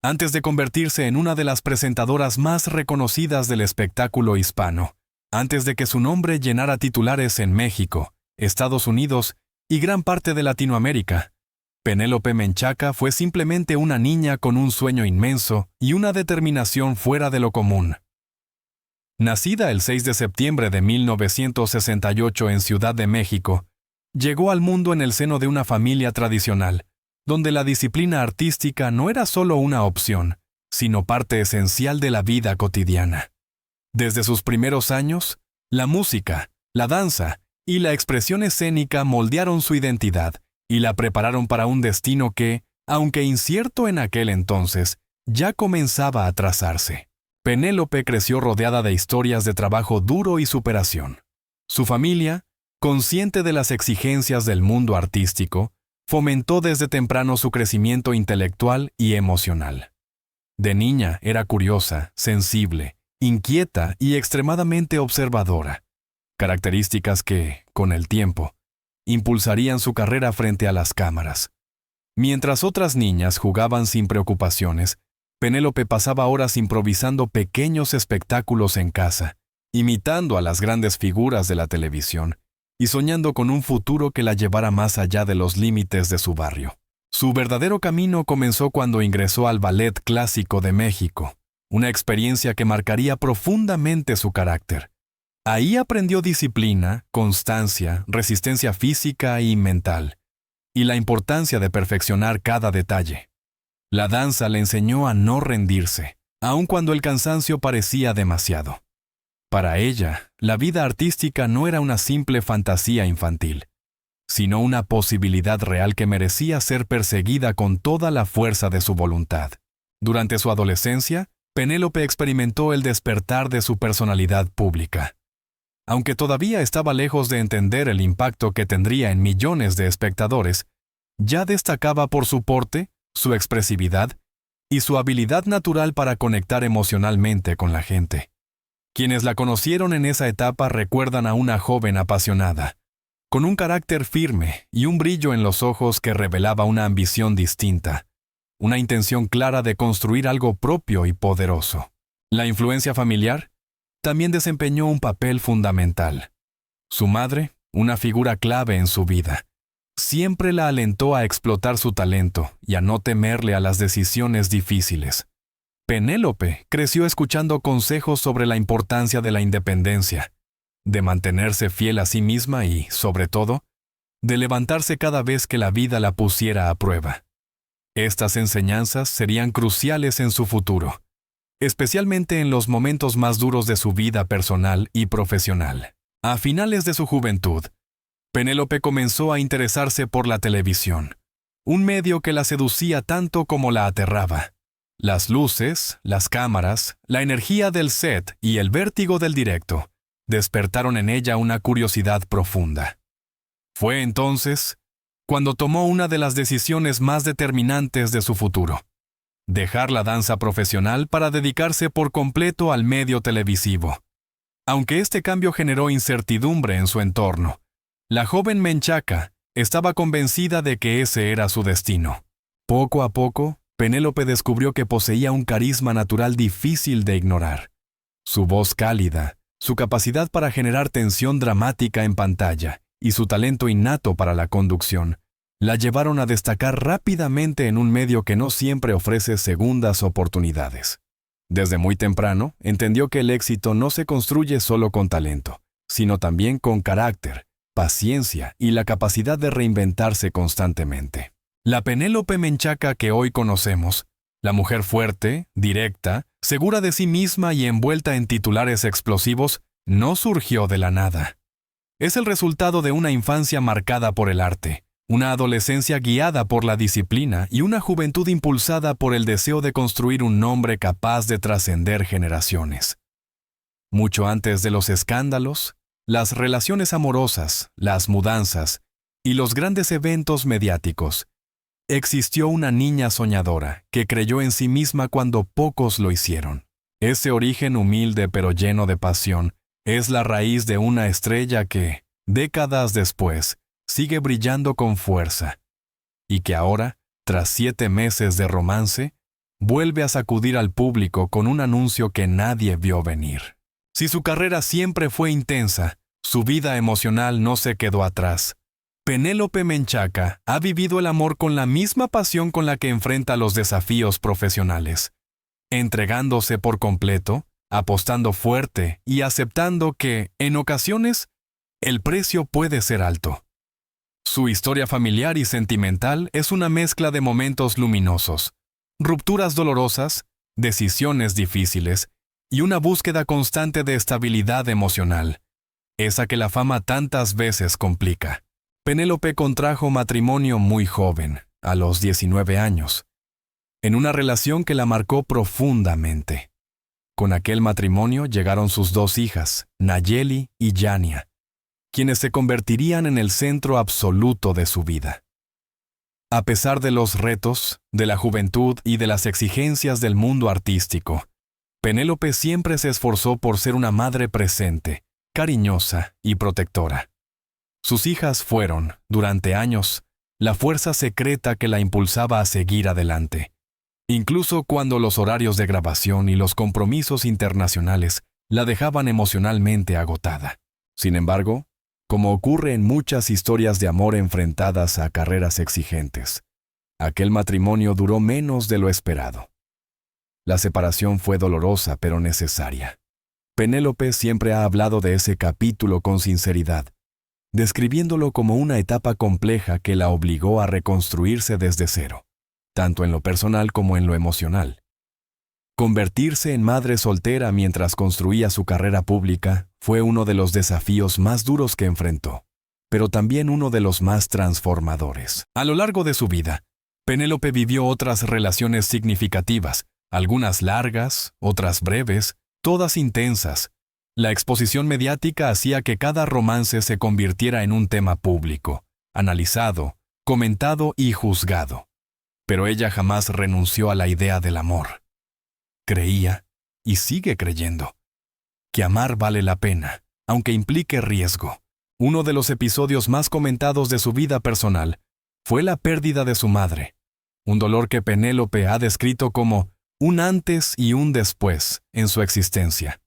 antes de convertirse en una de las presentadoras más reconocidas del espectáculo hispano, antes de que su nombre llenara titulares en México, Estados Unidos y gran parte de Latinoamérica. Penélope Menchaca fue simplemente una niña con un sueño inmenso y una determinación fuera de lo común. Nacida el 6 de septiembre de 1968 en Ciudad de México, llegó al mundo en el seno de una familia tradicional, donde la disciplina artística no era solo una opción, sino parte esencial de la vida cotidiana. Desde sus primeros años, la música, la danza y la expresión escénica moldearon su identidad y la prepararon para un destino que, aunque incierto en aquel entonces, ya comenzaba a trazarse. Penélope creció rodeada de historias de trabajo duro y superación. Su familia, consciente de las exigencias del mundo artístico, fomentó desde temprano su crecimiento intelectual y emocional. De niña era curiosa, sensible, inquieta y extremadamente observadora, características que, con el tiempo, impulsarían su carrera frente a las cámaras. Mientras otras niñas jugaban sin preocupaciones, Penélope pasaba horas improvisando pequeños espectáculos en casa, imitando a las grandes figuras de la televisión y soñando con un futuro que la llevara más allá de los límites de su barrio. Su verdadero camino comenzó cuando ingresó al Ballet Clásico de México, una experiencia que marcaría profundamente su carácter. Ahí aprendió disciplina, constancia, resistencia física y mental, y la importancia de perfeccionar cada detalle. La danza le enseñó a no rendirse, aun cuando el cansancio parecía demasiado. Para ella, la vida artística no era una simple fantasía infantil, sino una posibilidad real que merecía ser perseguida con toda la fuerza de su voluntad. Durante su adolescencia, Penélope experimentó el despertar de su personalidad pública. Aunque todavía estaba lejos de entender el impacto que tendría en millones de espectadores, ya destacaba por su porte, su expresividad y su habilidad natural para conectar emocionalmente con la gente. Quienes la conocieron en esa etapa recuerdan a una joven apasionada, con un carácter firme y un brillo en los ojos que revelaba una ambición distinta, una intención clara de construir algo propio y poderoso. La influencia familiar también desempeñó un papel fundamental. Su madre, una figura clave en su vida, siempre la alentó a explotar su talento y a no temerle a las decisiones difíciles. Penélope creció escuchando consejos sobre la importancia de la independencia, de mantenerse fiel a sí misma y, sobre todo, de levantarse cada vez que la vida la pusiera a prueba. Estas enseñanzas serían cruciales en su futuro, especialmente en los momentos más duros de su vida personal y profesional. A finales de su juventud, Penélope comenzó a interesarse por la televisión, un medio que la seducía tanto como la aterraba. Las luces, las cámaras, la energía del set y el vértigo del directo despertaron en ella una curiosidad profunda. Fue entonces cuando tomó una de las decisiones más determinantes de su futuro: dejar la danza profesional para dedicarse por completo al medio televisivo. Aunque este cambio generó incertidumbre en su entorno, la joven Menchaca estaba convencida de que ese era su destino. Poco a poco, Penélope descubrió que poseía un carisma natural difícil de ignorar. Su voz cálida, su capacidad para generar tensión dramática en pantalla y su talento innato para la conducción la llevaron a destacar rápidamente en un medio que no siempre ofrece segundas oportunidades. Desde muy temprano, entendió que el éxito no se construye solo con talento, sino también con carácter, paciencia y la capacidad de reinventarse constantemente. La Penélope Menchaca que hoy conocemos, la mujer fuerte, directa, segura de sí misma y envuelta en titulares explosivos, no surgió de la nada. Es el resultado de una infancia marcada por el arte, una adolescencia guiada por la disciplina y una juventud impulsada por el deseo de construir un nombre capaz de trascender generaciones. Mucho antes de los escándalos, las relaciones amorosas, las mudanzas y los grandes eventos mediáticos, existió una niña soñadora que creyó en sí misma cuando pocos lo hicieron. Ese origen humilde pero lleno de pasión es la raíz de una estrella que, décadas después, sigue brillando con fuerza, y que ahora, tras 7 meses de romance, vuelve a sacudir al público con un anuncio que nadie vio venir. Si su carrera siempre fue intensa, su vida emocional no se quedó atrás. Penélope Menchaca ha vivido el amor con la misma pasión con la que enfrenta los desafíos profesionales, entregándose por completo, apostando fuerte y aceptando que, en ocasiones, el precio puede ser alto. Su historia familiar y sentimental es una mezcla de momentos luminosos, rupturas dolorosas, decisiones difíciles y una búsqueda constante de estabilidad emocional, esa que la fama tantas veces complica. Penélope contrajo matrimonio muy joven, a los 19 años, en una relación que la marcó profundamente. Con aquel matrimonio llegaron sus 2 hijas, Nayeli y Yania, quienes se convertirían en el centro absoluto de su vida. A pesar de los retos, de la juventud y de las exigencias del mundo artístico, Penélope siempre se esforzó por ser una madre presente, cariñosa y protectora. Sus hijas fueron, durante años, la fuerza secreta que la impulsaba a seguir adelante, incluso cuando los horarios de grabación y los compromisos internacionales la dejaban emocionalmente agotada. Sin embargo, como ocurre en muchas historias de amor enfrentadas a carreras exigentes, aquel matrimonio duró menos de lo esperado. La separación fue dolorosa pero necesaria. Penélope siempre ha hablado de ese capítulo con sinceridad, describiéndolo como una etapa compleja que la obligó a reconstruirse desde cero, tanto en lo personal como en lo emocional. Convertirse en madre soltera mientras construía su carrera pública fue uno de los desafíos más duros que enfrentó, pero también uno de los más transformadores. A lo largo de su vida, Penélope vivió otras relaciones significativas, algunas largas, otras breves, todas intensas. La exposición mediática hacía que cada romance se convirtiera en un tema público, analizado, comentado y juzgado. Pero ella jamás renunció a la idea del amor. Creía, y sigue creyendo, que amar vale la pena, aunque implique riesgo. Uno de los episodios más comentados de su vida personal fue la pérdida de su madre, un dolor que Penélope ha descrito como un antes y un después en su existencia.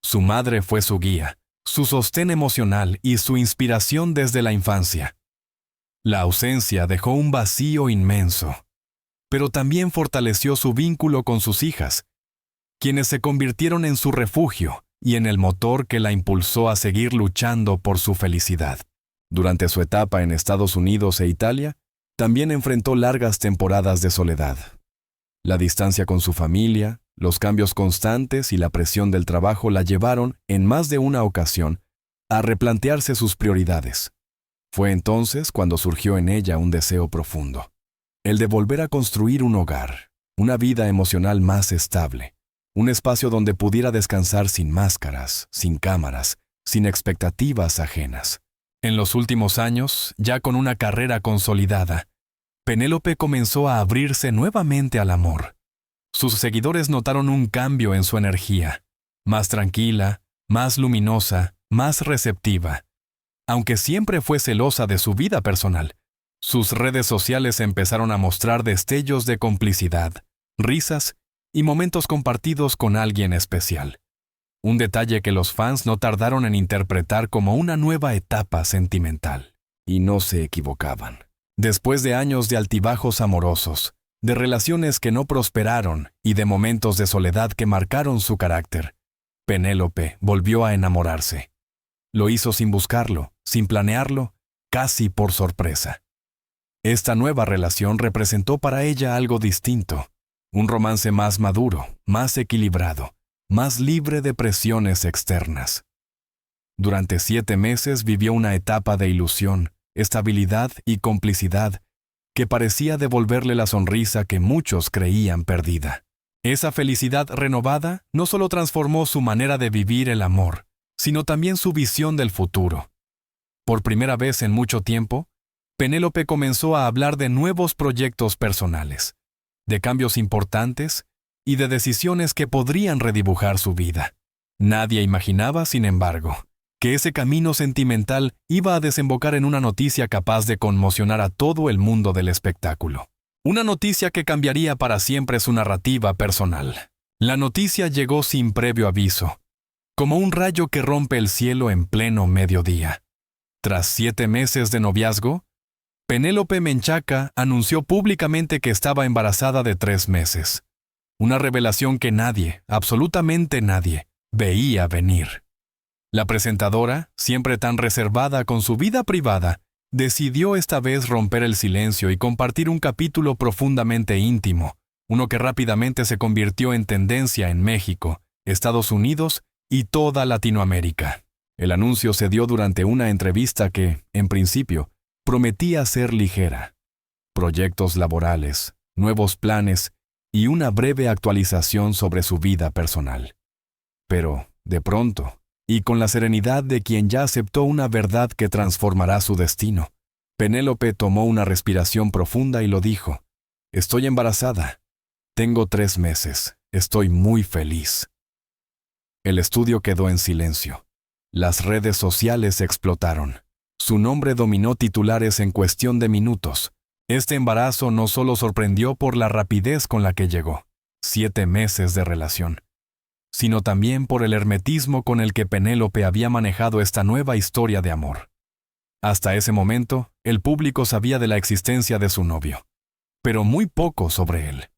Su madre fue su guía, su sostén emocional y su inspiración desde la infancia. La ausencia dejó un vacío inmenso, pero también fortaleció su vínculo con sus hijas, quienes se convirtieron en su refugio y en el motor que la impulsó a seguir luchando por su felicidad. Durante su etapa en Estados Unidos e Italia, también enfrentó largas temporadas de soledad. La distancia con su familia, los cambios constantes y la presión del trabajo la llevaron, en más de una ocasión, a replantearse sus prioridades. Fue entonces cuando surgió en ella un deseo profundo, el de volver a construir un hogar, una vida emocional más estable, un espacio donde pudiera descansar sin máscaras, sin cámaras, sin expectativas ajenas. En los últimos años, ya con una carrera consolidada, Penélope comenzó a abrirse nuevamente al amor. Sus seguidores notaron un cambio en su energía, más tranquila, más luminosa, más receptiva. Aunque siempre fue celosa de su vida personal, sus redes sociales empezaron a mostrar destellos de complicidad, risas y momentos compartidos con alguien especial. Un detalle que los fans no tardaron en interpretar como una nueva etapa sentimental. Y no se equivocaban. Después de años de altibajos amorosos, de relaciones que no prosperaron y de momentos de soledad que marcaron su carácter, Penélope volvió a enamorarse. Lo hizo sin buscarlo, sin planearlo, casi por sorpresa. Esta nueva relación representó para ella algo distinto, un romance más maduro, más equilibrado, más libre de presiones externas. Durante 7 meses vivió una etapa de ilusión, estabilidad y complicidad que parecía devolverle la sonrisa que muchos creían perdida. Esa felicidad renovada no solo transformó su manera de vivir el amor, sino también su visión del futuro. Por primera vez en mucho tiempo, Penélope comenzó a hablar de nuevos proyectos personales, de cambios importantes y de decisiones que podrían redibujar su vida. Nadie imaginaba, sin embargo, que ese camino sentimental iba a desembocar en una noticia capaz de conmocionar a todo el mundo del espectáculo. Una noticia que cambiaría para siempre su narrativa personal. La noticia llegó sin previo aviso, como un rayo que rompe el cielo en pleno mediodía. Tras 7 meses de noviazgo, Penélope Menchaca anunció públicamente que estaba embarazada de 3 meses. Una revelación que nadie, absolutamente nadie, veía venir. La presentadora, siempre tan reservada con su vida privada, decidió esta vez romper el silencio y compartir un capítulo profundamente íntimo, uno que rápidamente se convirtió en tendencia en México, Estados Unidos y toda Latinoamérica. El anuncio se dio durante una entrevista que, en principio, prometía ser ligera. Proyectos laborales, nuevos planes y una breve actualización sobre su vida personal. Pero, de pronto, y con la serenidad de quien ya aceptó una verdad que transformará su destino, Penélope tomó una respiración profunda y lo dijo: «Estoy embarazada. Tengo 3 meses. Estoy muy feliz». El estudio quedó en silencio. Las redes sociales explotaron. Su nombre dominó titulares en cuestión de minutos. Este embarazo no solo sorprendió por la rapidez con la que llegó, 7 meses de relación, sino también por el hermetismo con el que Penélope había manejado esta nueva historia de amor. Hasta ese momento, el público sabía de la existencia de su novio, pero muy poco sobre él.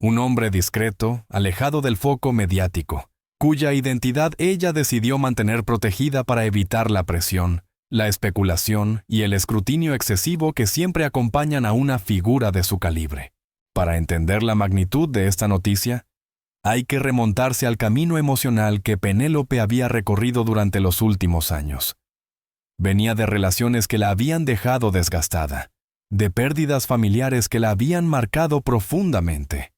Un hombre discreto, alejado del foco mediático, cuya identidad ella decidió mantener protegida para evitar la presión, la especulación y el escrutinio excesivo que siempre acompañan a una figura de su calibre. Para entender la magnitud de esta noticia, hay que remontarse al camino emocional que Penélope había recorrido durante los últimos años. Venía de relaciones que la habían dejado desgastada, de pérdidas familiares que la habían marcado profundamente,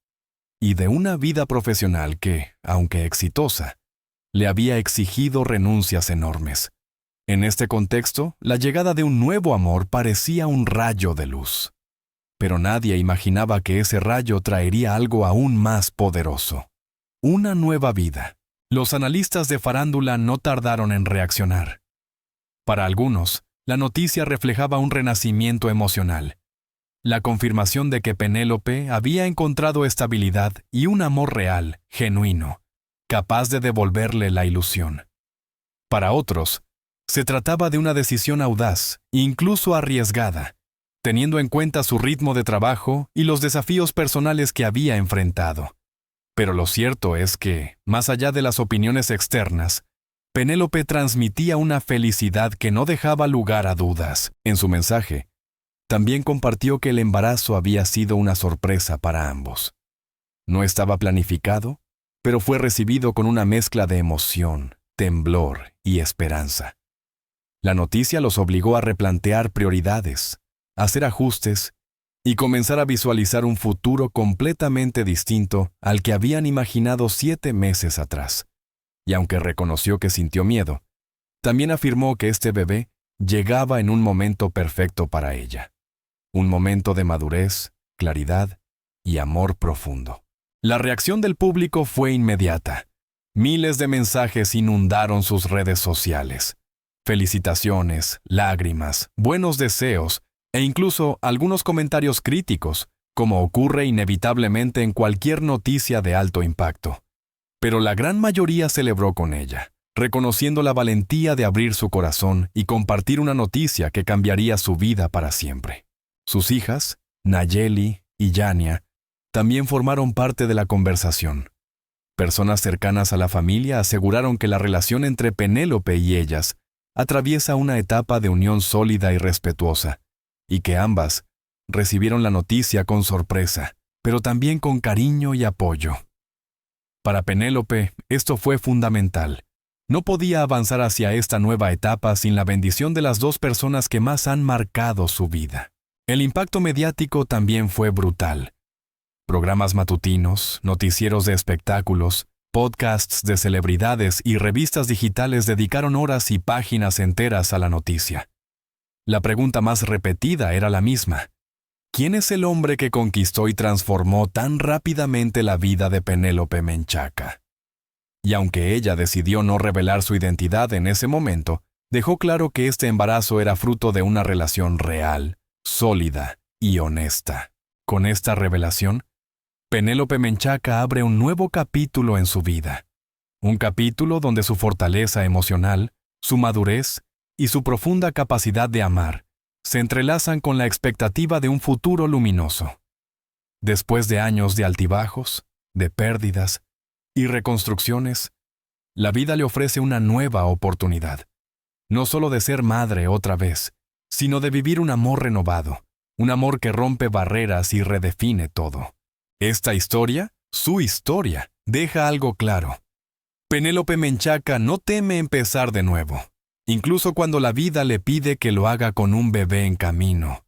y de una vida profesional que, aunque exitosa, le había exigido renuncias enormes. En este contexto, la llegada de un nuevo amor parecía un rayo de luz. Pero nadie imaginaba que ese rayo traería algo aún más poderoso. Una nueva vida. Los analistas de farándula no tardaron en reaccionar. Para algunos, la noticia reflejaba un renacimiento emocional, la confirmación de que Penélope había encontrado estabilidad y un amor real, genuino, capaz de devolverle la ilusión. Para otros, se trataba de una decisión audaz, incluso arriesgada, teniendo en cuenta su ritmo de trabajo y los desafíos personales que había enfrentado. Pero lo cierto es que, más allá de las opiniones externas, Penélope transmitía una felicidad que no dejaba lugar a dudas. En su mensaje, también compartió que el embarazo había sido una sorpresa para ambos. No estaba planificado, pero fue recibido con una mezcla de emoción, temblor y esperanza. La noticia los obligó a replantear prioridades, a hacer ajustes y comenzar a visualizar un futuro completamente distinto al que habían imaginado 7 meses atrás. Y aunque reconoció que sintió miedo, también afirmó que este bebé llegaba en un momento perfecto para ella. Un momento de madurez, claridad y amor profundo. La reacción del público fue inmediata. Miles de mensajes inundaron sus redes sociales. Felicitaciones, lágrimas, buenos deseos e incluso algunos comentarios críticos, como ocurre inevitablemente en cualquier noticia de alto impacto. Pero la gran mayoría celebró con ella, reconociendo la valentía de abrir su corazón y compartir una noticia que cambiaría su vida para siempre. Sus hijas, Nayeli y Yania, también formaron parte de la conversación. Personas cercanas a la familia aseguraron que la relación entre Penélope y ellas atraviesa una etapa de unión sólida y respetuosa, y que ambas recibieron la noticia con sorpresa, pero también con cariño y apoyo. Para Penélope, esto fue fundamental. No podía avanzar hacia esta nueva etapa sin la bendición de las 2 personas que más han marcado su vida. El impacto mediático también fue brutal. Programas matutinos, noticieros de espectáculos, podcasts de celebridades y revistas digitales dedicaron horas y páginas enteras a la noticia. La pregunta más repetida era la misma: ¿quién es el hombre que conquistó y transformó tan rápidamente la vida de Penélope Menchaca? Y aunque ella decidió no revelar su identidad en ese momento, dejó claro que este embarazo era fruto de una relación real, sólida y honesta. Con esta revelación, Penélope Menchaca abre un nuevo capítulo en su vida. Un capítulo donde su fortaleza emocional, su madurez y su profunda capacidad de amar se entrelazan con la expectativa de un futuro luminoso. Después de años de altibajos, de pérdidas y reconstrucciones, la vida le ofrece una nueva oportunidad. No solo de ser madre otra vez, sino de vivir un amor renovado, un amor que rompe barreras y redefine todo. Esta historia, su historia, deja algo claro. Penélope Menchaca no teme empezar de nuevo, incluso cuando la vida le pide que lo haga con un bebé en camino.